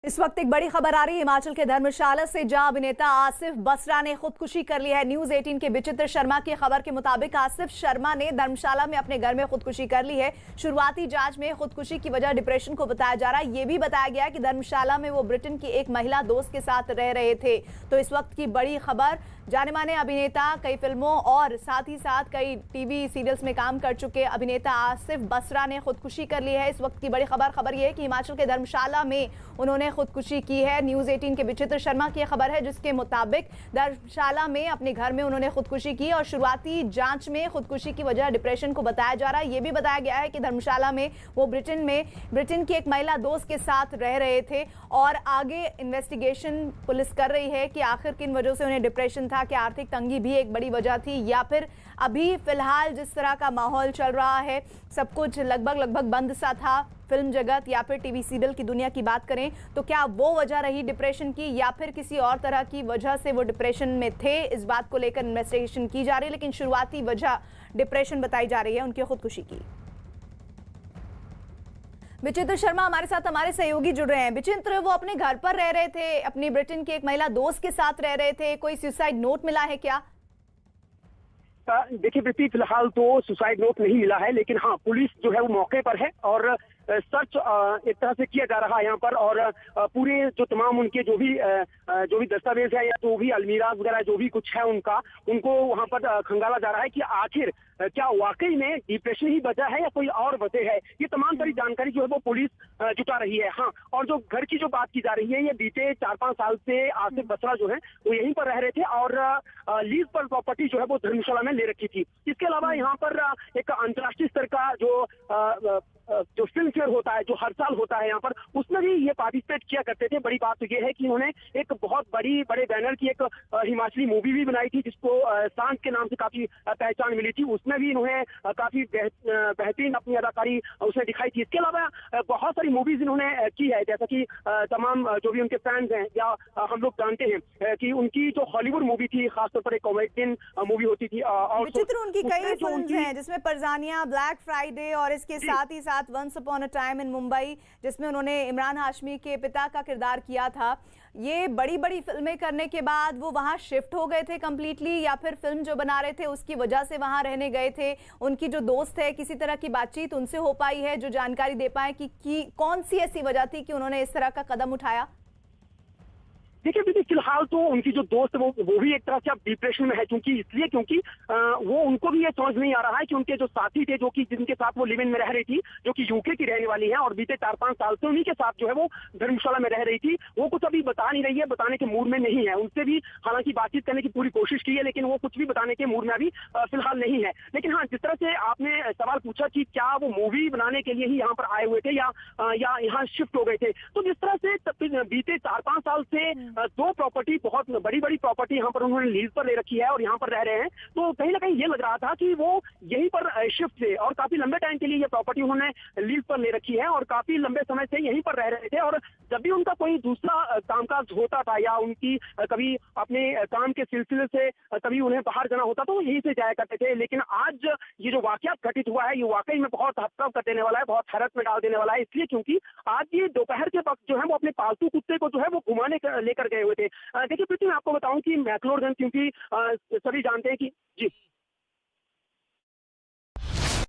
इस वक्त एक बड़ी खबर आ रही है हिमाचल के धर्मशाला से, जहां अभिनेता आसिफ बसरा ने खुदकुशी कर ली है। न्यूज 18 के विचित्र शर्मा की खबर के मुताबिक आसिफ शर्मा ने धर्मशाला में अपने घर में खुदकुशी कर ली है। शुरुआती जांच में खुदकुशी की वजह डिप्रेशन को बताया जा रहा है। ये भी बताया गया कि धर्मशाला में वो ब्रिटेन की एक महिला दोस्त के साथ रह रहे थे। तो इस वक्त की बड़ी खबर, जाने माने अभिनेता, कई फिल्मों और साथ ही साथ कई टीवी सीरियल्स में काम कर चुके अभिनेता आसिफ बसरा ने खुदकुशी कर ली है। इस वक्त की बड़ी खबर यह है कि हिमाचल के धर्मशाला में उन्होंने खुदकुशी की है। न्यूज 18 के विचित्र शर्मा की खबर है, जिसके मुताबिक धर्मशाला में अपने घर में उन्होंने खुदकुशी की और शुरुआती जांच में खुदकुशी की वजह डिप्रेशन को बताया जा रहा है। यह भी बताया गया है कि धर्मशाला में वो ब्रिटेन की एक महिला दोस्त के साथ रह रहे थे और आगे इन्वेस्टिगेशन पुलिस कर रही है कि आखिर किन वजहों से उन्हें डिप्रेशन था, कि आर्थिक तंगी भी एक बड़ी वजह थी, या फिर अभी फिलहाल जिस तरह का माहौल चल रहा है, सब कुछ लगभग बंद सा था, फिल्म जगत या फिर टीवी सीरियल की दुनिया की बात करें तो क्या वो वजह रही डिप्रेशन की या फिर किसी और तरह की वजह से वो डिप्रेशन में थे, इस बात को लेकर इन्वेस्टिगेशन की जा रही है। लेकिन शुरुआती वजह डिप्रेशन बताई जा रही है उनकी खुदकुशी की। विचित्र शर्मा हमारे साथ हमारे सहयोगी जुड़ रहे हैं। विचित्र, वो अपने घर पर रह रहे थे, अपनी ब्रिटेन की एक महिला दोस्त के साथ रह रहे थे, कोई सुसाइड नोट मिला है क्या? देखिए प्रीति, फिलहाल तो सुसाइड नोट नहीं मिला है, लेकिन हाँ, पुलिस जो है वो मौके पर है और सर्च एक तरह से किया जा रहा है यहाँ पर। और पूरे जो तमाम उनके जो भी दस्तावेज है या जो भी अलमीरा वगैरह जो भी कुछ है उनको वहाँ पर खंगाला जा रहा है कि आखिर क्या वाकई में डिप्रेशन ही वजह है या कोई और वजह है। ये तमाम सारी जानकारी जो है वो पुलिस जुटा रही है। हाँ, और जो घर की जो बात की जा रही है, ये बीते 4-5 साल से आसिफ बसरा जो है वो यहीं पर रह रहे थे और लीज पर प्रॉपर्टी जो है वो धर्मशाला में ले रखी थी। इसके अलावा यहाँ पर एक अंतर्राष्ट्रीय स्तर का जो फिल्म फेयर होता है, जो हर साल होता है यहाँ पर, उसमें भी ये पार्टिसिपेट किया करते थे। बड़ी बात तो ये है कि उन्होंने एक बहुत बड़े बैनर की एक हिमाचली मूवी भी बनाई थी, जिसको सांस के नाम से काफी पहचान मिली थी। उसमें भी इन्होंने काफी बेहतरीन अपनी अदाकारी उसमें दिखाई थी। इसके अलावा बहुत सारी मूवीज इन्होंने की है, जैसा कि तमाम जो भी उनके फैंस हैं या हम लोग जानते हैं कि उनकी जो हॉलीवुड मूवी थी, खासतौर पर एक कॉमेडियन मूवी होती थी। और विचित्र, उनकी कई फिल्म हैं जिसमें परजानिया, ब्लैक फ्राइडे और इसके साथ ही once upon a time in Mumbai, जिसमें उन्होंने इमरान हाशमी के पिता का किरदार किया था। ये बड़ी फिल्में करने के बाद वो वहां शिफ्ट हो गए थे कंप्लीटली, या फिर फिल्म जो बना रहे थे उसकी वजह से वहां रहने गए थे? उनकी जो दोस्त है, किसी तरह की बातचीत उनसे हो पाई है जो जानकारी दे पाए कि कौन सी ऐसी वजह थी कि उन्होंने इस तरह का कदम उठाया? देखिए दीदी, फिलहाल तो उनकी जो दोस्त वो भी एक तरह से अब डिप्रेशन में है, क्योंकि वो उनको भी ये समझ नहीं आ रहा है कि उनके जो साथी थे, जिनके साथ वो लिव इन में रह रही थी, जो कि यूके की रहने वाली है और बीते 4-5 साल से उन्हीं के साथ जो है वो धर्मशाला में रह रही थी, वो कुछ अभी बता नहीं रही है, बताने के मूड में नहीं है। उनसे भी हालांकि बातचीत करने की पूरी कोशिश की है, लेकिन वो कुछ भी बताने के मूड में अभी फिलहाल नहीं है। लेकिन हाँ, जिस तरह से आपने सवाल पूछा कि क्या वो मूवी बनाने के लिए ही यहाँ पर आए हुए थे या यहाँ शिफ्ट हो गए थे, तो जिस तरह से बीते 4-5 साल से 2 प्रॉपर्टी, बहुत बड़ी प्रॉपर्टी यहाँ पर उन्होंने लीज पर ले रखी है और यहाँ पर रह रहे हैं, तो कहीं ना कहीं ये लग रहा था कि वो यहीं पर शिफ्ट थे और काफी लंबे टाइम के लिए ये प्रॉपर्टी उन्होंने लीज पर ले रखी है और काफी लंबे समय से यहीं पर रह रहे थे। और जब भी उनका कोई दूसरा कामकाज होता था या उनकी कभी अपने काम के सिलसिले से कभी उन्हें बाहर जाना होता तो वो यहीं से जाया करते थे। लेकिन आज ये जो वाकया घटित हुआ है, ये वाकई में बहुत हतप्रभ कर देने वाला है, बहुत हैरत में डाल देने वाला है। इसलिए क्योंकि आज ये दोपहर के वक्त जो है वो अपने पालतू कुत्ते को जो है वो घुमाने लेकर गए हुए थे। देखिए प्रीति, मैं आपको बताऊं कि मैक्लोडगंज, क्योंकि सभी जानते हैं कि जी